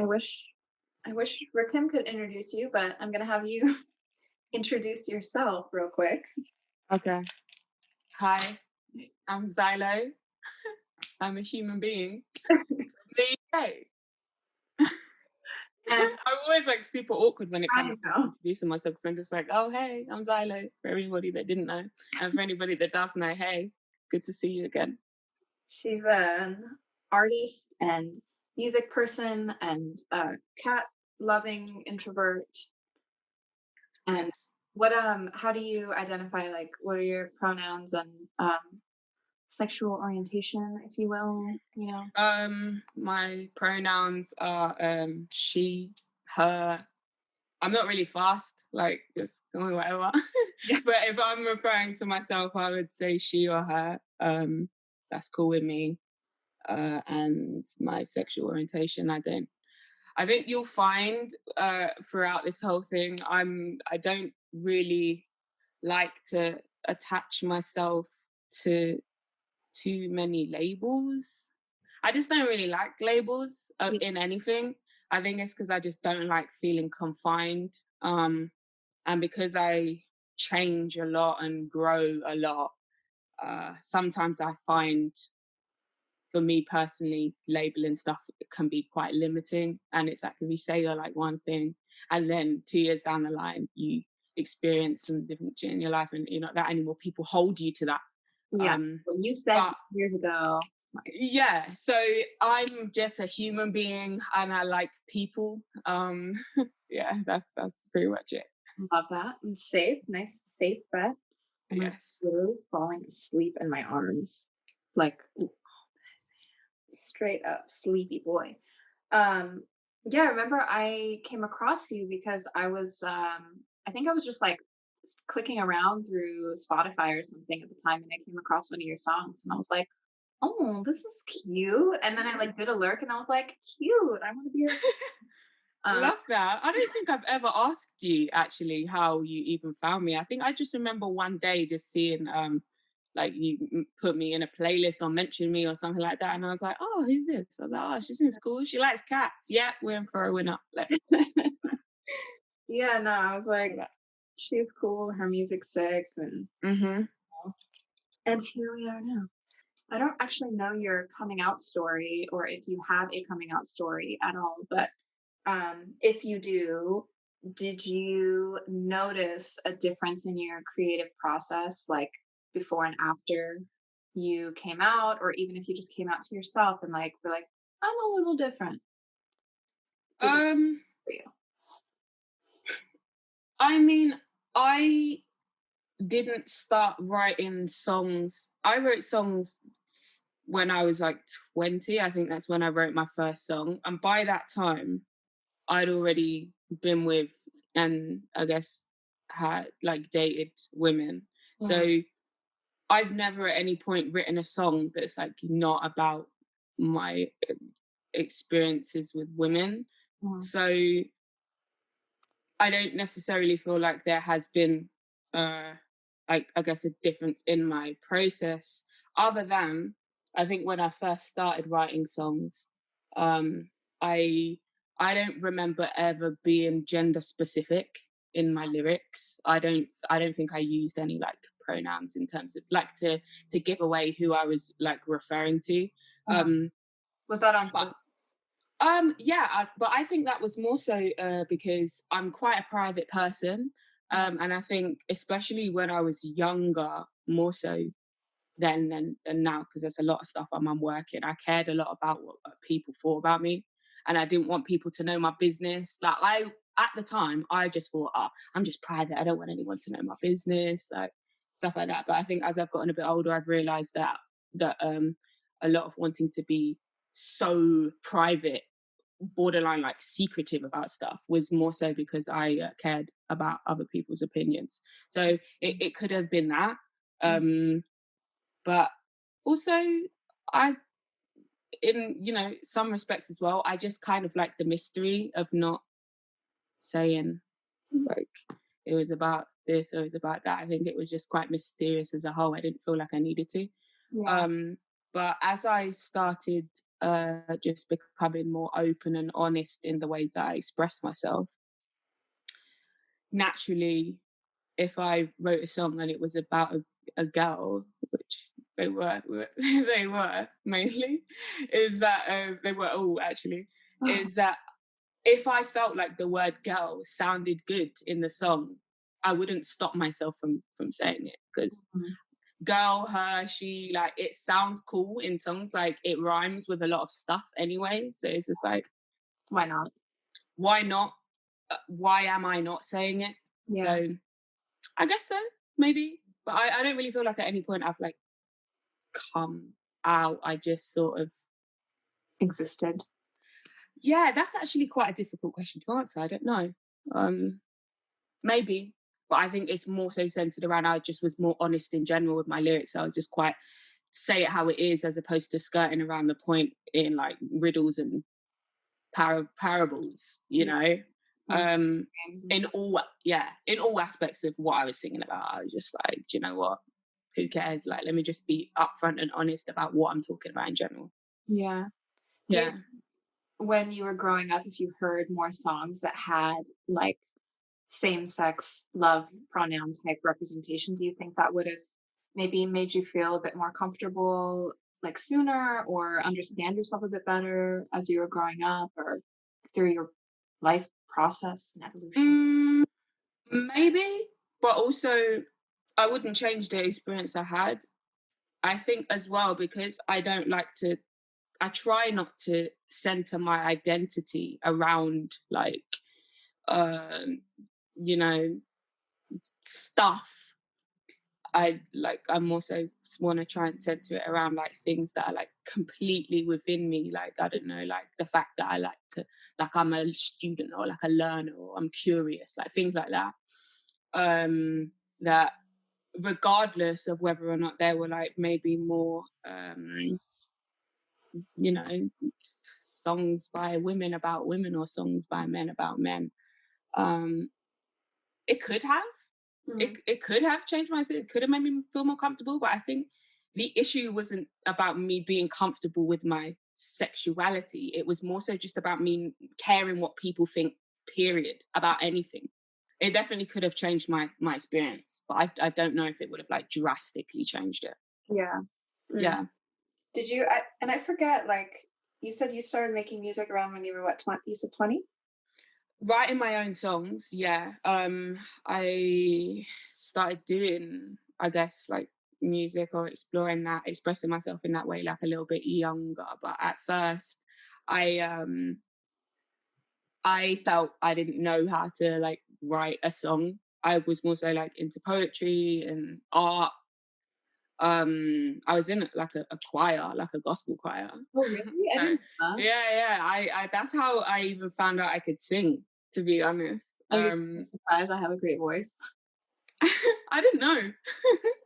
I wish Rakim could introduce you, but I'm gonna have you introduce yourself real quick. Okay. Hi, I'm Zilo. I'm a human being from the UK. And I'm always like super awkward when it I comes to know introducing myself because I'm just like, oh, hey, I'm Zilo, for everybody that didn't know. And for anybody that does know, hey, good to see you again. she's an artist and music person and a cat loving introvert. And Yes. what how do you identify, like, what are your pronouns and sexual orientation, if you will, you know? My pronouns are she, her. I'm not really fast, like just go with whatever. Yeah. But if I'm referring to myself, I would say she or her. That's cool with me. And my sexual orientation, I think you'll find throughout this whole thing, I don't really like to attach myself to too many labels. I just don't really like labels Yeah. in anything. I think it's because I just don't like feeling confined. And because I change a lot and grow a lot, sometimes I find for me personally, labeling stuff can be quite limiting. And it's like if you say you're like one thing, and then 2 years down the line, you experience some different shit in your life, and you're not that anymore. People hold you to that. Yeah. Um, What you said but 2 years ago. Like, yeah, so I'm just a human being, and I like people. Yeah, that's pretty much it. love that. And safe, nice, safe bet. I'm like Yes. literally falling asleep in my arms. Like straight up sleepy boy. Um, yeah, I remember I came across you because I think I was just like clicking around through Spotify or something at the time, and I came across one of your songs and I was like, oh, this is cute. And then I like did a lurk and I was like, cute. I want to be your um Love that. I don't think I've ever asked you actually how you even found me. I think I just remember one day just seeing like you put me in a playlist or mentioned me or something like that, and I was like, oh, who's this? I was like, oh, she seems cool. She likes cats. Yeah, we're in for a winner. Let's yeah, no, I was do like, that. she's cool, her music's sick, Mhm. and here we are now. I don't actually know your coming out story or if you have a coming out story at all, but if you do, did you notice a difference in your creative process, like before and after you came out, or even if you just came out to yourself and like were like, I'm a little different? Did that Um, for you? I mean, I didn't start writing songs. I wrote songs when I was like 20. I think that's when I wrote my first song. And by that time, I'd already been with and I guess had like dated women. So Mm, I've never at any point written a song that's like not about my experiences with women. mm, So I don't necessarily feel like there has been uh I guess a difference in my process other than I think when I first started writing songs, um I I don't remember ever being gender specific in my lyrics. I don't think I used any like pronouns in terms of like to give away who I was like referring to. mm. Um Was that on but purpose? yeah, but I think that was more so because I'm quite a private person, Mm, and I think especially when I was younger, more so than now, because there's a lot of stuff I'm working. I cared a lot about what people thought about me, and I didn't want people to know my business. Like at the time, I just thought, oh, I'm just private. I don't want anyone to know my business, like stuff like that. But I think as I've gotten a bit older, I've realised that a lot of wanting to be so private borderline like secretive about stuff was more so because I cared about other people's opinions. So it could have been that. mm. Um, but also, I, in, some respects as well, I just kind of like the mystery of not saying like it was about this or it was about that. I think it was just quite mysterious as a whole. I didn't feel like I needed to. Yeah. Um, but as I started just becoming more open and honest in the ways that I express myself. Naturally, if I wrote a song and it was about a girl, which they were mainly, is that they were all actually, is that if I felt like the word girl sounded good in the song, I wouldn't stop myself from saying it, because Mhm. girl, her, she, like, it sounds cool in songs, like it rhymes with a lot of stuff anyway. So it's just like, Why not? why not? Why am I not saying it? Yeah. So I guess so, maybe. But I don't really feel like at any point I've like come out. I just sort of, Existed. yeah, that's actually quite a difficult question to answer. I don't know. Um, Maybe. But I think it's more so centered around I just was more honest in general with my lyrics. I was just quite say it how it is, as opposed to skirting around the point in like riddles and parables, you Yeah. know. And Um games and in stuff. all, yeah, in all aspects of what I was singing about, I was just like, do you know what? Who cares? Like, let me just be upfront and honest about what I'm talking about in general. Yeah. Do you Yeah. when you were growing up, if you heard more songs that had, like, same-sex love pronoun type representation, do you think that would have maybe made you feel a bit more comfortable, like, sooner, or understand yourself a bit better as you were growing up or through your life process and evolution? Mm, maybe, but also I wouldn't change the experience I had. I think as well, because I don't like to, I try not to center my identity around like, um, you know, stuff. I'm also want to try and center it around like things that are like completely within me. Like, I don't know, like the fact that I like to, like I'm a student or like a learner or I'm curious, like things like that. That regardless of whether or not there were like maybe more, you know, songs by women about women or songs by men about men. Um, it could have. Mm, It could have changed my it could have made me feel more comfortable, but I think the issue wasn't about me being comfortable with my sexuality. It was more so just about me caring what people think, period, about anything. It definitely could have changed my experience, but I don't know if it would have like drastically changed it. yeah. Mm. Yeah. Did you and I forget, like, you said you started making music around when you were what, you said 20? Writing my own songs, yeah. I started doing, I guess, like music or exploring that, expressing myself in that way, like a little bit younger. But at first, I um, I felt I didn't know how to like write a song. I was more so like into poetry and art. I was in like a choir, like a gospel choir. Oh, really? I So didn't know that. yeah, I that's how I even found out I could sing, to be honest. I'm surprised I have a great voice. I didn't know.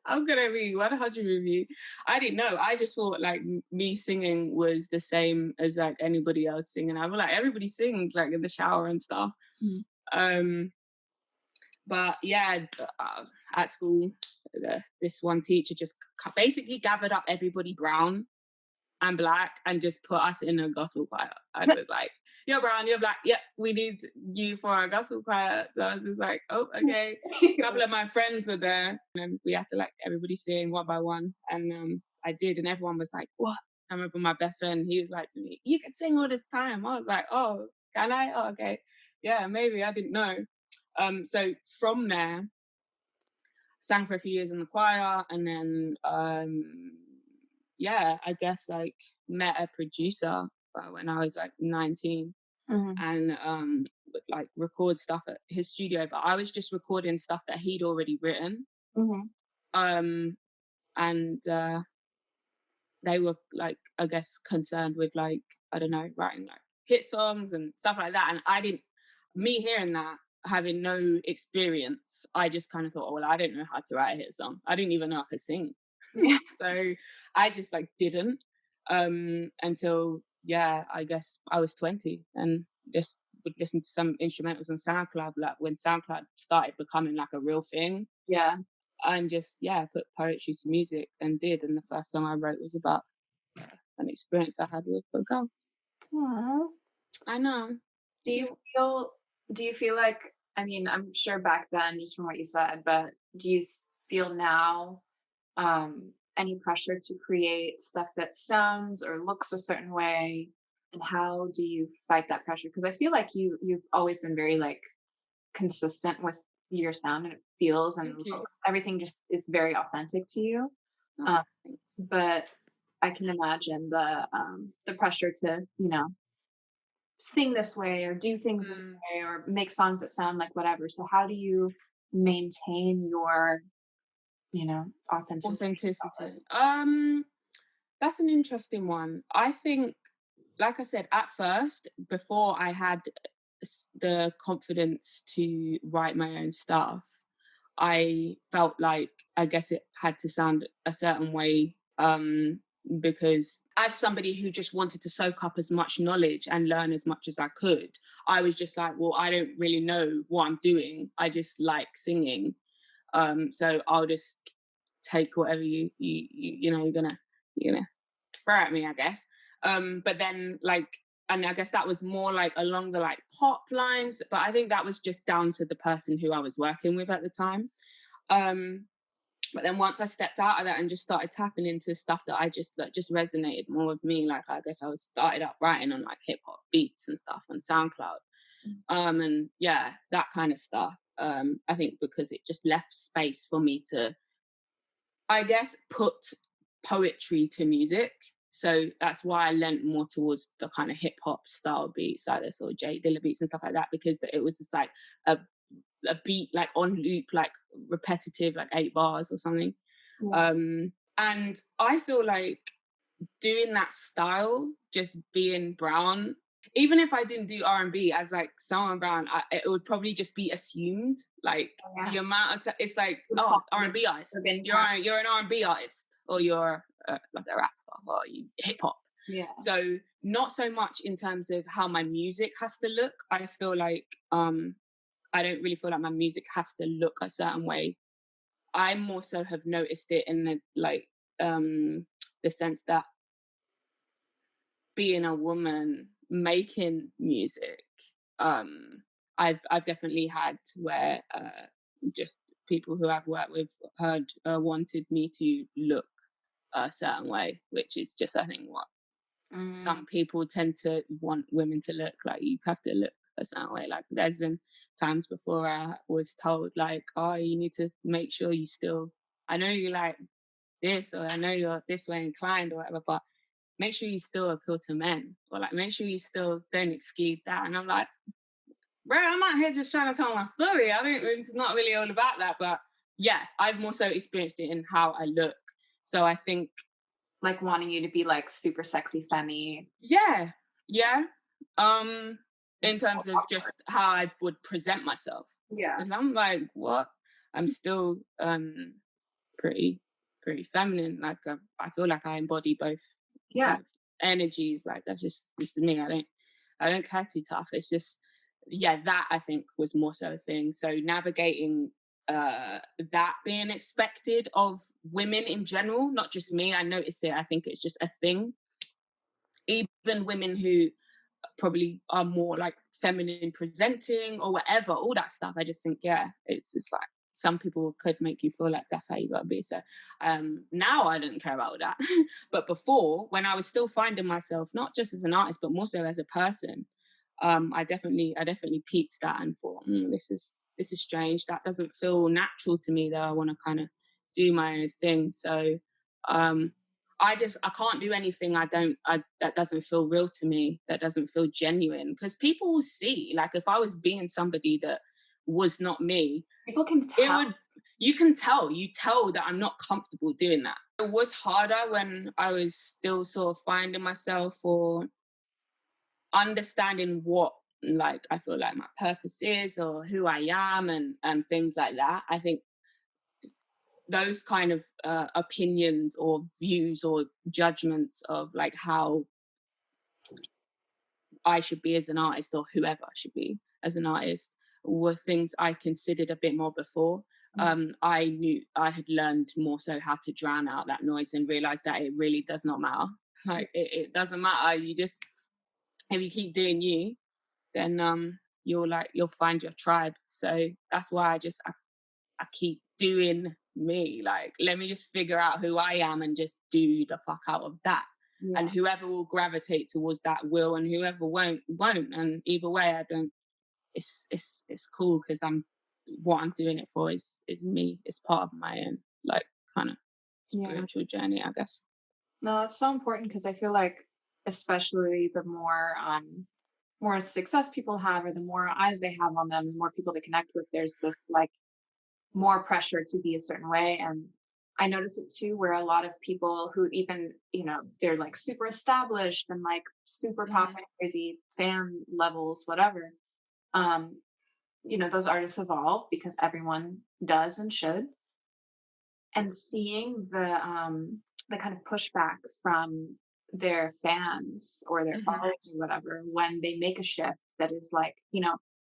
I'm gonna be 100 with you. I didn't know. I just thought like me singing was the same as like anybody else singing. I was like everybody sings like in the shower and stuff. Mm. Um, but yeah, at school, this one teacher just basically gathered up everybody brown and black and just put us in a gospel choir. And was like, you're brown, you're black. Yep, we need you for a gospel choir. So I was just like, oh, okay. A couple of my friends were there and we had to like everybody sing one by one. And I did, and everyone was like, what? I remember my best friend, he was like to me, you can sing all this time. I was like, oh, can I? Oh, okay. Yeah, maybe. I didn't know. So from there, sang for a few years in the choir, and then yeah, I guess like met a producer when I was like 19, Mhm, and would like record stuff at his studio, but I was just recording stuff that he'd already written. mhm. Um and they were like, I guess, concerned with like, I don't know, writing like hit songs and stuff like that. And I didn't, me hearing that, having no experience, I just kind of thought, oh, well, I don't know how to write a hit song. I didn't even know I could sing. Yeah. So I just like didn't until, yeah, I guess I was 20 and just would listen to some instrumentals on SoundCloud, like when SoundCloud started becoming like a real thing, Yeah. and just, yeah, put poetry to music and did. And the first song I wrote was about an experience I had with a girl. Aw. I know. Do you feel do you feel like I mean, I'm sure back then, just from what you said, but do you feel now any pressure to create stuff that sounds or looks a certain way? And how do you fight that pressure? Because I feel like you've always been very like consistent with your sound and it feels and Thank you. looks. Everything just is very authentic to you. Oh, Um, thanks. but I can imagine the pressure to, sing this way or do things this Mm, way or make songs that sound like whatever. So how do you maintain your, authenticity with all authenticity. this? That's an interesting one. I think, like I said, at first, before I had the confidence to write my own stuff, I felt like I guess it had to sound a certain way, because as somebody who just wanted to soak up as much knowledge and learn as much as I could, I was just like, well, I don't really know what I'm doing. I just like singing. So I'll just take whatever you're gonna throw at me, I guess. But then and I guess that was more like along the like pop lines, but I think that was just down to the person who I was working with at the time. Um, but then once I stepped out of that and just started tapping into stuff that I just that just resonated more with me, like I guess I was started up writing on like hip hop beats and stuff on SoundCloud. And yeah, that kind of stuff. I think because it just left space for me to, I guess, put poetry to music. So that's why I leant more towards the kind of hip hop style beats, like this or Jay Dilla beats and stuff like that, because it was just like a beat like on loop, like repetitive, like 8 bars or something. Yeah. And I feel like doing that style, just being brown, even if I didn't do R&B as like someone brown, it would probably just be assumed. Like Yeah. the amount of it's like, The oh, positive R&B artist, urban you're part. you're an R&B artist, or you're like a rapper, or you hip hop. Yeah. So not so much in terms of how my music has to look. I feel like I don't really feel like my music has to look a certain way. I more so have noticed it in the sense that being a woman making music, um, I've definitely had where just people who I've worked with heard wanted me to look a certain way, which is just I think what Mm, some people tend to want women to look like. You have to look a certain way. Like there's been times before I was told like, oh, you need to make sure you still. I know you like this, or I know you're this way inclined, or whatever, but make sure you still appeal to men, or like make sure you still don't exclude that. And I'm like, bro, I'm out here just trying to tell my story. I think it's not really all about that, but yeah, I've more so experienced it in how I look. So I think, like wanting you to be like super sexy femme. yeah, yeah. In It's so terms of awkward. just how I would present myself, Yeah. because I'm like, what? I'm still pretty pretty feminine. Like I feel like I embody both Yeah. kind of energies. Like that's just this is me. I don't care too tough. It's just yeah, that I think was more so a thing. So navigating that being expected of women in general, not just me. I notice it. I think it's just a thing. Even women who probably are more like feminine presenting or whatever, all that stuff. I just think, yeah, it's just like some people could make you feel like that's how you gotta be. So now I don't care about all that. But before, when I was still finding myself, not just as an artist, but more so as a person, I definitely peeped that and thought, this is strange. That doesn't feel natural to me though. I want to kind of do my own thing. So um I can't do anything that doesn't feel real to me, that doesn't feel genuine. Because people will see, like if I was being somebody that was not me, People can it tell. would you tell that I'm not comfortable doing that. It was harder when I was still sort of finding myself or understanding what like I feel like my purpose is or who I am and things like that. I think those kind of opinions or views or judgments of like how I should be as an artist or whoever I should be as an artist were things I considered a bit more before. I knew I had learned more so how to drown out that noise and realize that it really does not matter. Like it doesn't matter. You just, if you keep doing you, then you'll find your tribe. So that's why I keep doing me. Like, let me just figure out who I am and just do the fuck out of that. And Yeah. whoever will gravitate towards that will, and whoever won't. And either way, I don't. It's cool because what I'm doing it for is me. It's part of my own like kind of Yeah. spiritual journey, I guess. No, it's so important because I feel like especially the more success people have or the more eyes they have on them, the more people they connect with, there's this like more pressure to be a certain way. And I notice it too, where a lot of people who even, they're like super established and like super Hmm. popular, crazy fan levels, whatever. Um, those artists evolve because everyone does and should. And seeing the kind of pushback from their fans or their Hmm. followers or whatever when they make a shift that is like,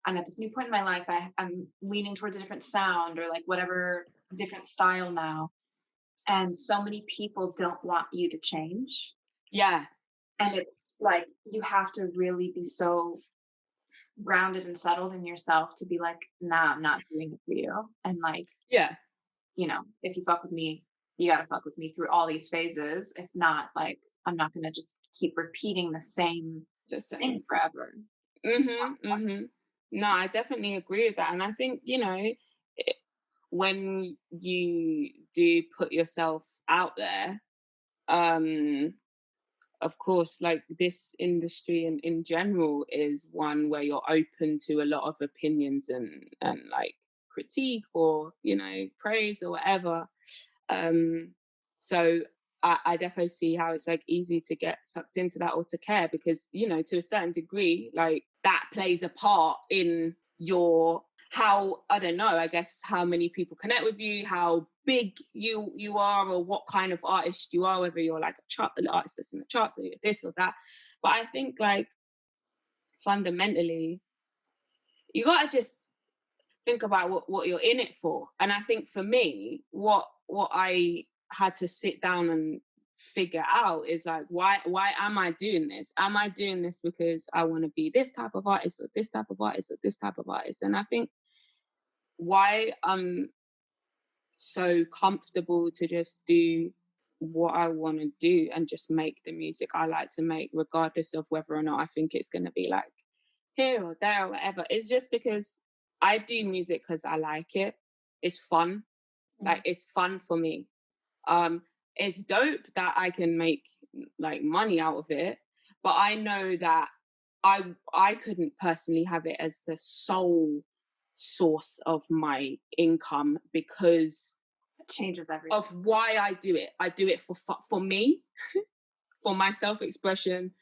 I'm at this new point in my life. I'm leaning towards a different sound or like whatever different style now. And so many people don't want you to change. Yeah, And it's like you have to really be so grounded and settled in yourself to be like, nah, I'm not doing it for you. And like, yeah. if you fuck with me, you gotta fuck with me through all these phases. If not, like, I'm not gonna just keep repeating the same Just thing saying. forever. Mm-hmm. No, I definitely agree with that, and I think when you do put yourself out there, um, of course, like this industry in general is one where you're open to a lot of opinions and like critique or praise or whatever. Um, so I definitely see how it's like easy to get sucked into that or to care because, to a certain degree, like that plays a part in your how, I don't know, I guess how many people connect with you, how big you are, or what kind of artist you are, whether you're like an artist that's in the charts or you're this or that. But I think like fundamentally, you gotta just think about what you're in it for. And I think for me, what I had to sit down and figure out is like why am I doing this? Am I doing this because I want to be this type of artist or this type of artist or this type of artist? And I think why I'm so comfortable to just do what I want to do and just make the music I like to make, regardless of whether or not I think it's going to be like here or there or whatever. It's just because I do music because I like it. It's fun. Yeah. Like it's fun for me. Um, it's dope that I can make like money out of it, but I know that I couldn't personally have it as the sole source of my income because It changes everything. of why I do it. I do it for me, for my self expression,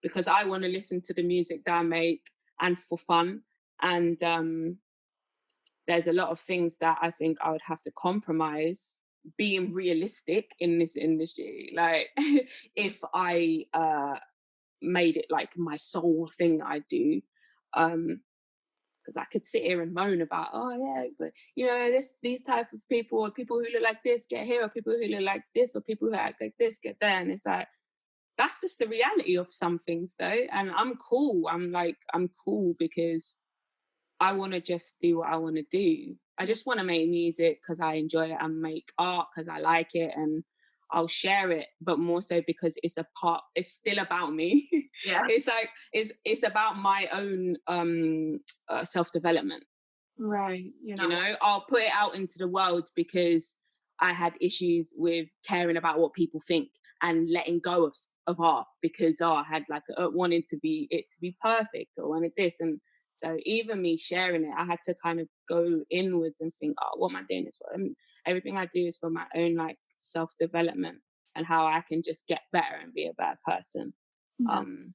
because I want to listen to the music that I make and for fun. And there's a lot of things that I think I would have to compromise being realistic in this industry. Like if I made it like my sole thing that I do. Because I could sit here and moan about, oh yeah, but these type of people or people who look like this get here, or people who look like this, or people who act like this get there, and it's like that's just the reality of some things, though. And I'm cool. I'm cool because I want to just do what I want to do. I just want to make music because I enjoy it and make art because I like it and I'll share it, but more so because it's still about me. Yeah. It's like, it's about my own self-development. Right. You're not. I'll put it out into the world because I had issues with caring about what people think and letting go of art because I had like wanted to be perfect or wanted this. And so even me sharing it, I had to kind of go inwards and think, oh, what am I doing this for? And everything I do is for my own like self-development and how I can just get better and be a better person. Yeah. um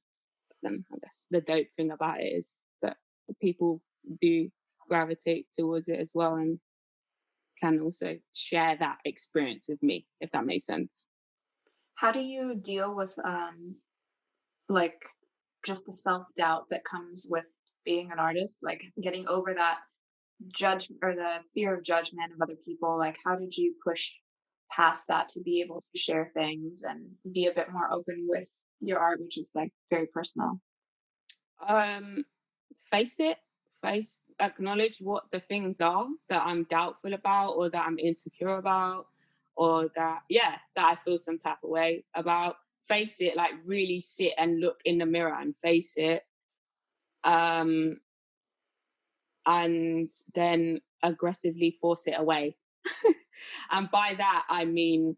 then I guess the dope thing about it is that people do gravitate towards it as well and can also share that experience with me, if that makes sense. How do you deal with like just the self-doubt that comes with being an artist, like getting over that judge or the fear of judgment of other people? Like how did you push past that to be able to share things and be a bit more open with your art, which is like very personal? Um, face it, acknowledge what the things are that I'm doubtful about or that I'm insecure about or that, yeah, that I feel some type of way about. Face it, like really sit and look in the mirror and face it. Um, and then aggressively force it away. And by that, I mean,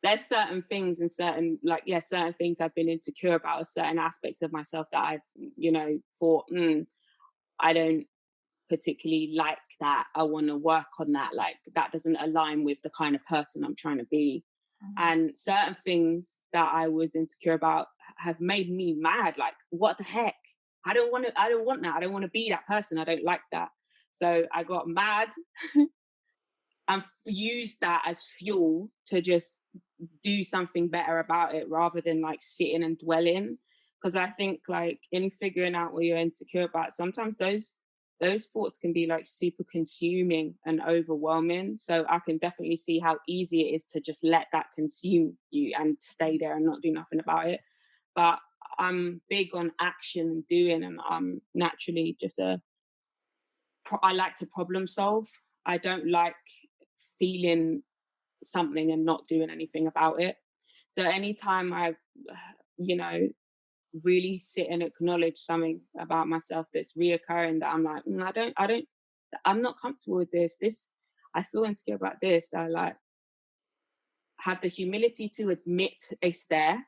there's certain things and certain, like, yeah, certain things I've been insecure about, or certain aspects of myself that I've, thought, I don't particularly like that. I want to work on that. Like, that doesn't align with the kind of person I'm trying to be. Mhm. And certain things that I was insecure about have made me mad. Like, what the heck? I don't want that. I don't want to be that person. I don't like that. So I got mad and used that as fuel to just do something better about it rather than like sitting and dwelling. Because I think like in figuring out what you're insecure about, sometimes those thoughts can be like super consuming and overwhelming. So I can definitely see how easy it is to just let that consume you and stay there and not do nothing about it. But I'm big on action and doing, and I'm naturally just I like to problem solve. I don't like feeling something and not doing anything about it. So anytime I, you know, really sit and acknowledge something about myself that's reoccurring that I'm like, I'm not comfortable with this. I feel insecure about this. I like have the humility to admit it's there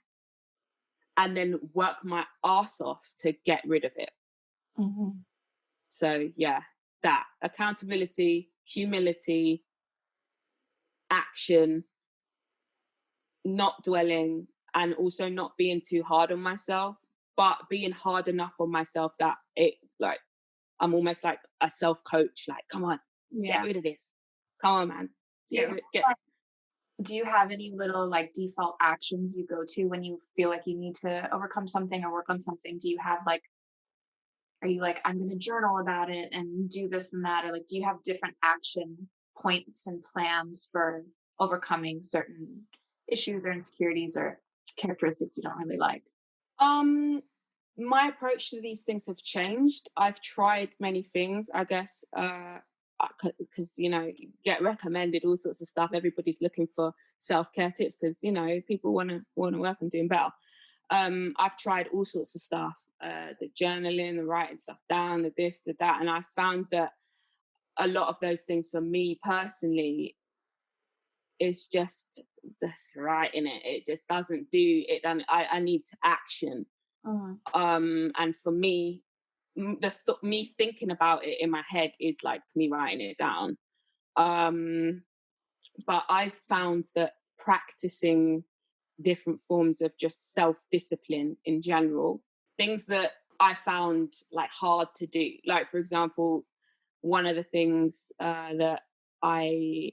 and then work my ass off to get rid of it. Mhm. So yeah, that accountability, humility, action, not dwelling, and also not being too hard on myself, but being hard enough on myself that it like I'm almost like a self coach. Like, come on, Yeah. get rid of this. Come on, man. Do you Get. do you have any little like default actions you go to when you feel like you need to overcome something or work on something? Do you have like, are you like, I'm going to journal about it and do this and that? Or like, do you have different action points and plans for overcoming certain issues or insecurities or characteristics you don't really like? Um, my approach to these things have changed. I've tried many things, I guess, because you get recommended all sorts of stuff. Everybody's looking for self care tips because people want to work on doing better. I've tried all sorts of stuff, the journaling, the writing stuff down, the this, the that, and I found that a lot of those things for me personally is just that's right in it. It just doesn't do it. And I need to action. Mhm. And for me, me thinking about it in my head is like me writing it down. Um, but I found that practicing different forms of just self discipline in general, things that I found like hard to do. Like, for example, one of the things that I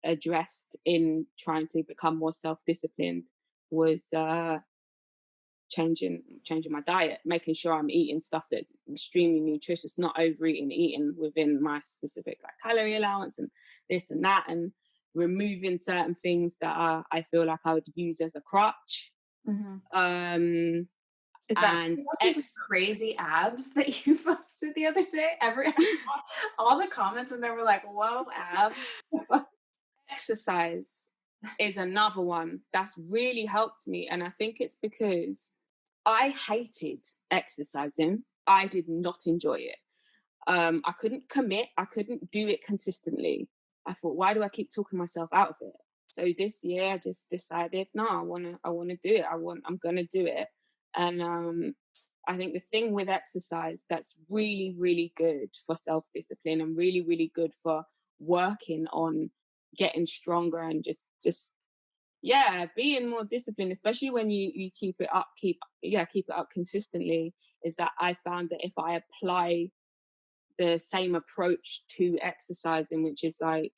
addressed in trying to become more self disciplined was changing my diet, making sure I'm eating stuff that's extremely nutritious, not overeating, eating within my specific like calorie allowance and this and that, and removing certain things that I feel like I would use as a crutch. Mhm. Um, Is that and the crazy abs that you posted the other day? All the comments and they were like, "Whoa, abs." exercise is another one that's really helped me, and I think it's because I hated exercising. I did not enjoy it. I couldn't commit. I couldn't do it consistently. I thought, why do I keep talking myself out of it? So this year, I just decided, no, I wanna do it. I'm gonna do it. And I think the thing with exercise that's really, really good for self discipline and really, really good for working on getting stronger and just yeah, being more disciplined, especially when you keep it up, keep it up consistently, is that I found that if I apply the same approach to exercising, which is like,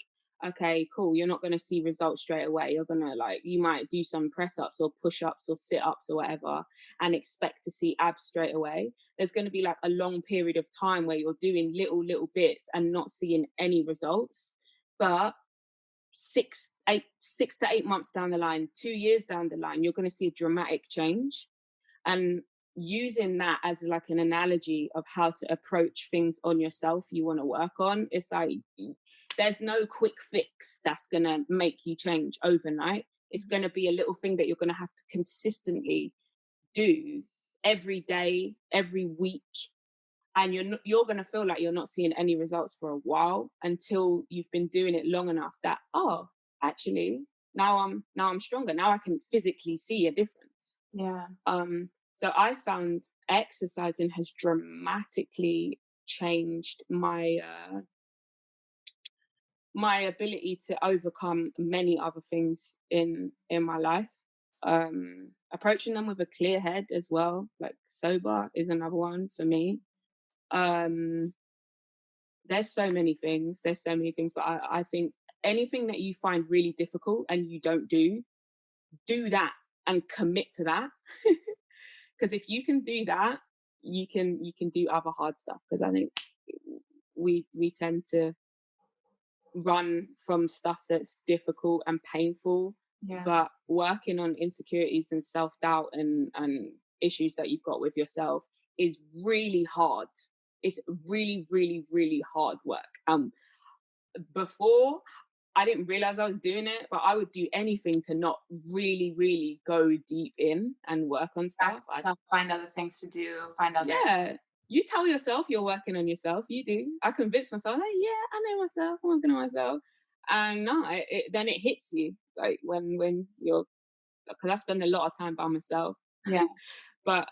okay, cool, you're not going to see results straight away. You're going to like, you might do some press ups or push ups or sit ups or whatever and expect to see abs straight away. There's going to be like a long period of time where you're doing little bits and not seeing any results. But six to 8 months down the line, 2 years down the line, you're going to see a dramatic change. And using that as like an analogy of how to approach things on yourself you want to work on, it's like there's no quick fix that's going to make you change overnight. It's going to be a little thing that you're going to have to consistently do every day, every week, and you're going to feel like you're not seeing any results for a while until you've been doing it long enough that, oh, actually now I'm stronger, now I can physically see a difference. Yeah. So I found exercising has dramatically changed my ability to overcome many other things in my life. Approaching them with a clear head as well, like sober is another one for me. um there's so many things, but I think anything that you find really difficult and you don't do that and commit to that. Because if you can do that, you can do other hard stuff, because I think we tend to run from stuff that's difficult and painful. Yeah. But working on insecurities and self-doubt and issues that you've got with yourself is really hard. It's really, really, really hard work. Before, I didn't realize I was doing it, but I would do anything to not really, really go deep in and work on stuff. Find other things to do, find other. Yeah, you tell yourself you're working on yourself. You do. I convince myself, like, yeah, I know myself. I'm working on myself. And no, then it hits you, like when you're, because I spend a lot of time by myself. Yeah. But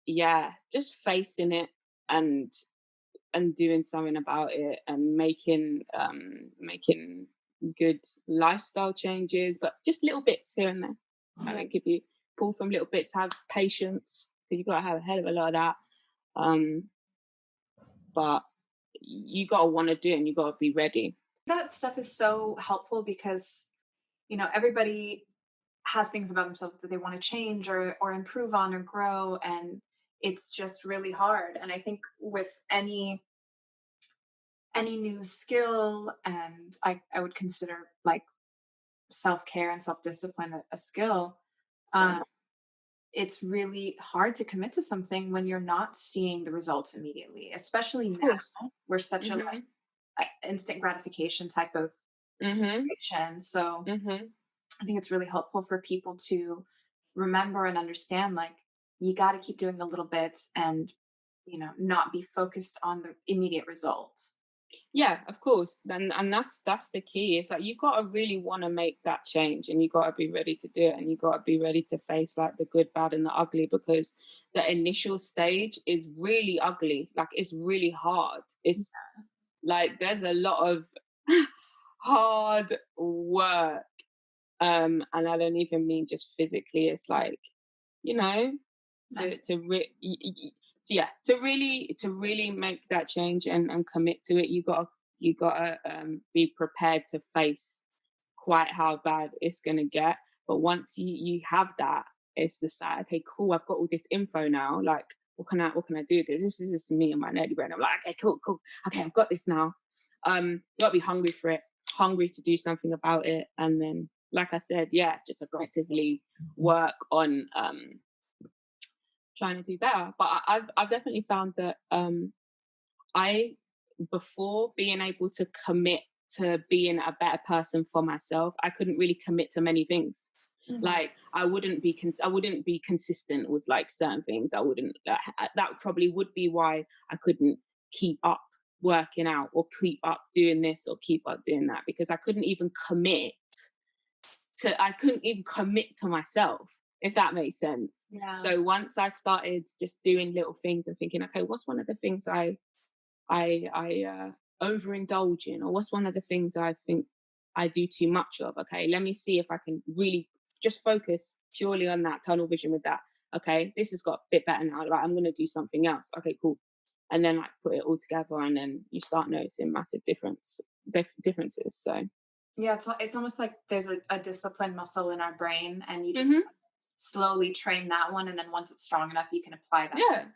yeah, just facing it and doing something about it and making good lifestyle changes, but just little bits here and there. I Yeah. think if you pull from little bits, have patience, because you got to have a hell of a lot of that. But you got to want to do it and you got to be ready. That stuff is so helpful because, everybody has things about themselves that they want to change or improve on or grow, and it's just really hard. And I think with any new skill, and I would consider like self-care and self-discipline a skill. Yeah. It's really hard to commit to something when you're not seeing the results immediately, especially Of now. course. We're such a Mhm. instant gratification type of Mhm. generation. So Mhm. I think it's really helpful for people to remember and understand, like, you got to keep doing the little bits and, not be focused on the immediate result. Yeah, of course. And that's the key. It's like you gotta really want to make that change, and you gotta be ready to do it, and you gotta be ready to face like the good, bad, and the ugly, because the initial stage is really ugly. Like it's really hard. It's like there's a lot of hard work. And I don't even mean just physically. It's like, you know, to Mental. to re- y- y- y- to really make that change and commit to it, you gotta be prepared to face quite how bad it's gonna get. But once you have that, it's just like, okay, cool, I've got all this info now. Like, what can I do? This is just me and my nerdy brain. I'm like, okay, cool, okay, I've got this now. You gotta be hungry for it, hungry to do something about it, and then, like I said, yeah, just aggressively work on trying to do better. But I've definitely found that I, before being able to commit to being a better person for myself, I couldn't really commit to many things. Mhm. Like I wouldn't be consistent with like certain things. I wouldn't. That probably would be why I couldn't keep up working out or keep up doing this or keep up doing that, because I couldn't even commit to myself, if that makes sense. Yeah. So once I started just doing little things and thinking, okay, what's one of the things I overindulge in, or what's one of the things I think I do too much of? Okay, let me see if I can really just focus purely on that, tunnel vision with that. Okay, this has got a bit better now. Like, I'm going to do something else. Okay, cool. And then like put it all together, and then you start noticing massive differences. So. Yeah, it's almost like there's a discipline muscle in our brain, and you just Mhm. slowly train that one, and then once it's strong enough, you can apply that to Yeah,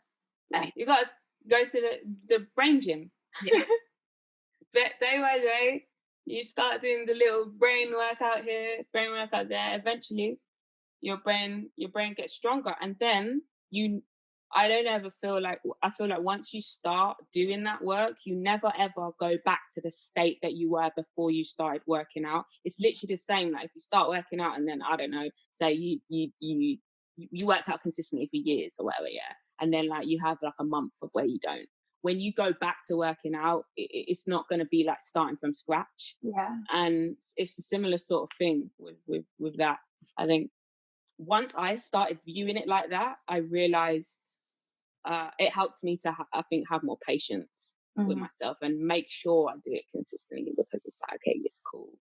yeah. any. You got to go to the brain gym. Yeah. Day by day, you start doing the little brain workout here, brain workout there. Eventually, your brain gets stronger, and then you I don't ever feel like I feel like once you start doing that work, you never ever go back to the state that you were before you started working out. It's literally the same. Like if you start working out and then I don't know, say you worked out consistently for years or whatever, yeah, and then like you have like a month of where you don't. When you go back to working out, it's not going to be like starting from scratch. Yeah. And it's a similar sort of thing with that. I think once I started viewing it like that, I realized it helped me to, I think, have more patience with Mhm. myself and make sure I do it consistently, because it's like, okay, it's cool.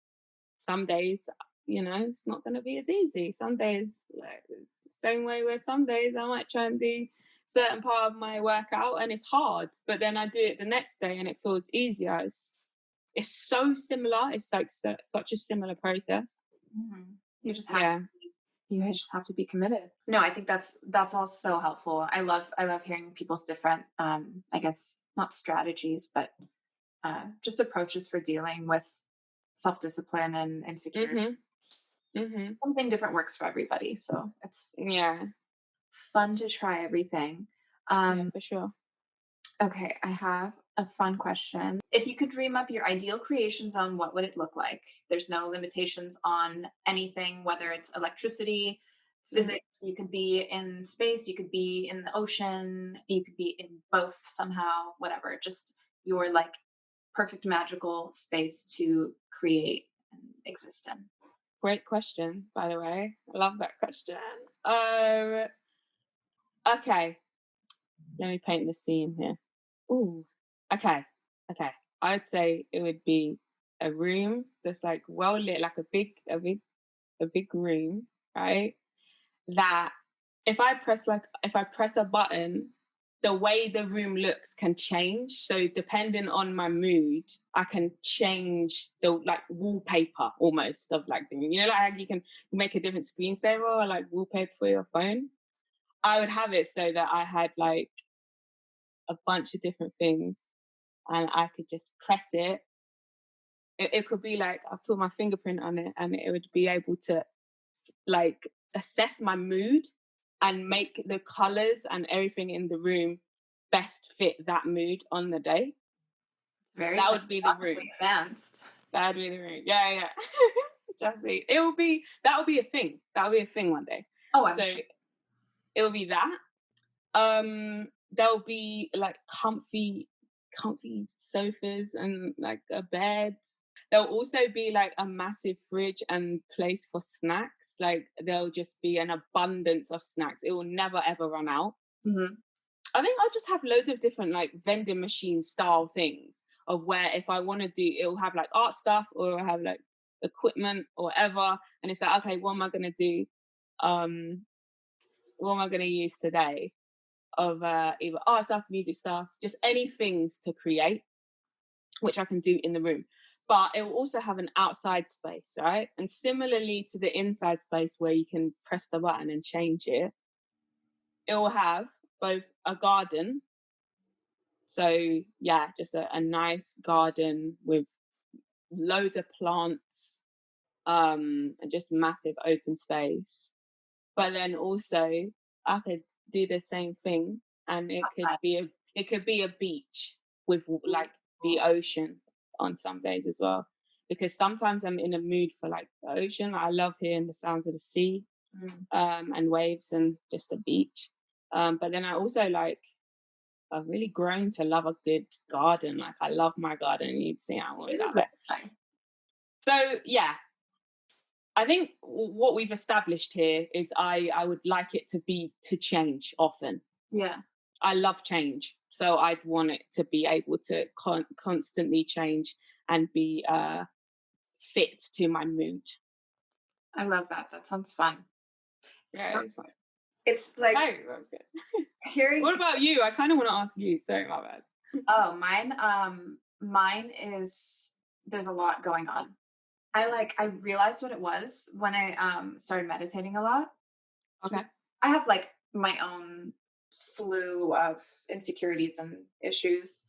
Some days, it's not going to be as easy. Some days, like, it's the same way where some days I might try and do certain part of my workout and it's hard, but then I do it the next day and it feels easier. It's so similar. It's like such a similar process. Mhm. You just have Yeah. you just have to be committed. No, I think that's all so helpful. I love hearing people's different I guess not strategies, but just approaches for dealing with self-discipline and insecurity. Mhm. Mhm. Something different works for everybody. So it's Yeah. fun to try everything. Yeah, Um, for sure. okay, I have a fun question. If you could dream up your ideal creation zone, what would it look like? There's no limitations on anything, whether it's electricity, Mhm. physics, you could be in space, you could be in the ocean, you could be in both somehow, whatever. Just your like perfect magical space to create and exist in. Great question, by the way. I love that question. Um, okay, let me paint the scene here. Ooh, okay, okay. I'd say it would be a room that's like well lit, like a big room, right? That if I press a button, the way the room looks can change. So depending on my mood, I can change the like wallpaper almost of like the room. Like how you can make a different screensaver or like wallpaper for your phone. I would have it so that I had like a bunch of different things and I could just press it. It could be like I put my fingerprint on it and it would be able to like assess my mood and make the colors and everything in the room best fit that mood on the day. It's very That would be the technologically room. advanced. That would be the room. Yeah, yeah. Just see. That would be a thing. That would be a thing one day. Oh, I'm So sure. it'll be that. There'll be like comfy sofas and like a bed. There'll also be like a massive fridge and place for snacks. Like there'll just be an abundance of snacks. It will never ever run out. Mhm. I think I'll just have loads of different like vending machine style things of where if I want to do, it'll have like art stuff or it'll have like equipment or whatever. And it's like, okay, what am I gonna do? What am I gonna use today? Of either art stuff, music stuff, just any things to create, which I can do in the room. But it will also have an outside space, right? And similarly to the inside space where you can press the button and change it, it will have both a garden. So yeah, just a nice garden with loads of plants, and just massive open space. But then also I could do the same thing and it could be a beach with like the ocean on some days as well. Because sometimes I'm in a mood for like the ocean. I love hearing the sounds of the sea, Mm. and waves and just the beach. But then I also like I've really grown to love a good garden. Like I love my garden. You'd see I'm always This is out very there. fun. So yeah, I think what we've established here is I would like it to change often. Yeah, I love change, so I'd want it to be able to constantly change and be fit to my mood. I love that. That sounds fun. Yeah, So it's like, it's like oh, that was good. hearing. What about you? I kind of want to ask you. Sorry, my bad. Oh, mine is there's a lot going on. I realized what it was when I started meditating a lot. Okay. I have like my own slew of insecurities and issues,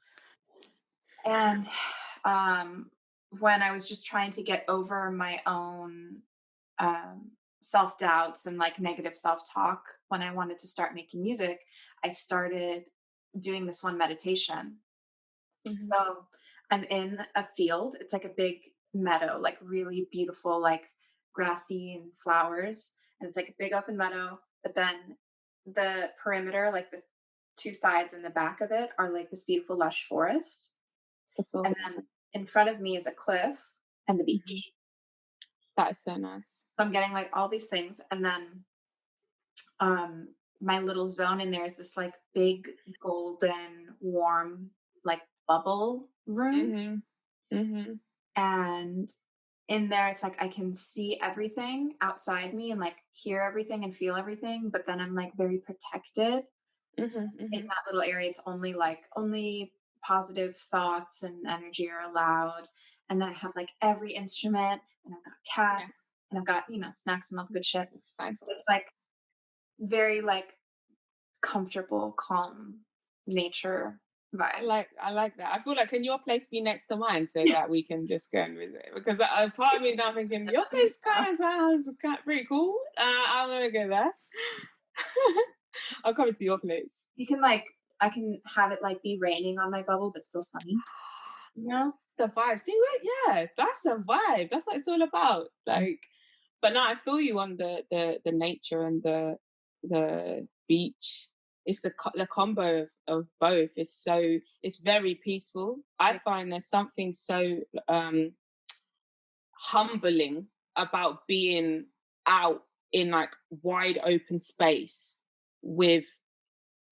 and um when I was just trying to get over my own um, self doubts and like negative self talk when I wanted to start making music, I started doing this one meditation. Mhm. So I'm in a field. It's like a big meadow, like really beautiful, like grassy and flowers. And it's like a big open meadow. But then the perimeter, like the two sides and the back of it, are like this beautiful, lush forest. The And thoughts. then in front of me is a cliff and the Mhm. beach. That is so nice. So I'm getting like all these things. And then um my little zone in there is this like big golden warm like bubble room. Mhm. Mhm. And in there it's like I can see everything outside me and like hear everything and feel everything, but then I'm like very protected. Mhm. In Mhm. that little area it's only like only positive thoughts and energy are allowed. And then I have like every instrument, and I've got cats, Yeah. and I've got, snacks and all the good shit. Thanks. So it's like very like comfortable, calm nature vibe. I like that. I feel like, can your place be next to mine so that we can just go and visit? Because part of me now thinking your place kind of sounds pretty cool. I'm gonna go there. I'll come to your place. You can like I can have it like be raining on my bubble but still sunny, you know? The vibe. See what? Yeah, that's a vibe. That's what it's all about. Like, but no, I feel you on the nature and the beach. It's the combo of both. It's very peaceful. I Like, find there's something so humbling about being out in like wide open space with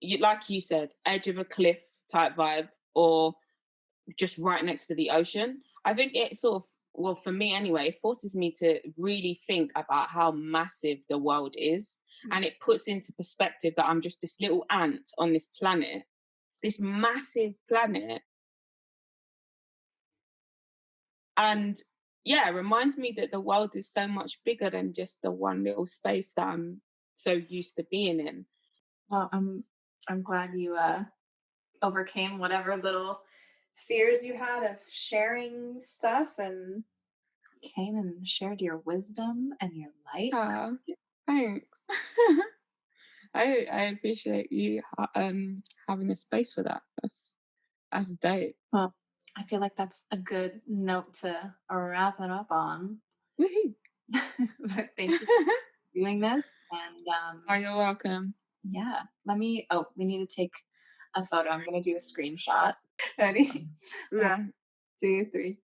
you, like you said, edge of a cliff type vibe, or just right next to the ocean. I think it sort of, well, for me anyway, it forces me to really think about how massive the world is. And it puts into perspective that I'm just this little ant on this planet, this massive planet. And yeah, it reminds me that the world is so much bigger than just the one little space that I'm so used to being in. well, I'm glad you overcame whatever little fears you had of sharing stuff and came and shared your wisdom and your light. Ah, thanks. I appreciate you having a space for that. That's dope. Well, I feel like that's a good note to wrap it up on. Woohoo. But thank you for doing this. And Oh, you're welcome. yeah, we need to take a photo. I'm going to do a screenshot. Ready? One, Yeah. 2, 3.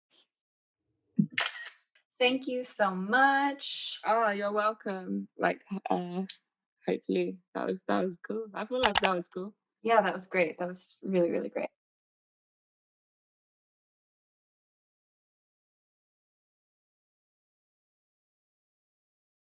Thank you so much. Oh, you're welcome. Like, hopefully that was cool. I feel like that was cool. Yeah, that was great. That was really, really great.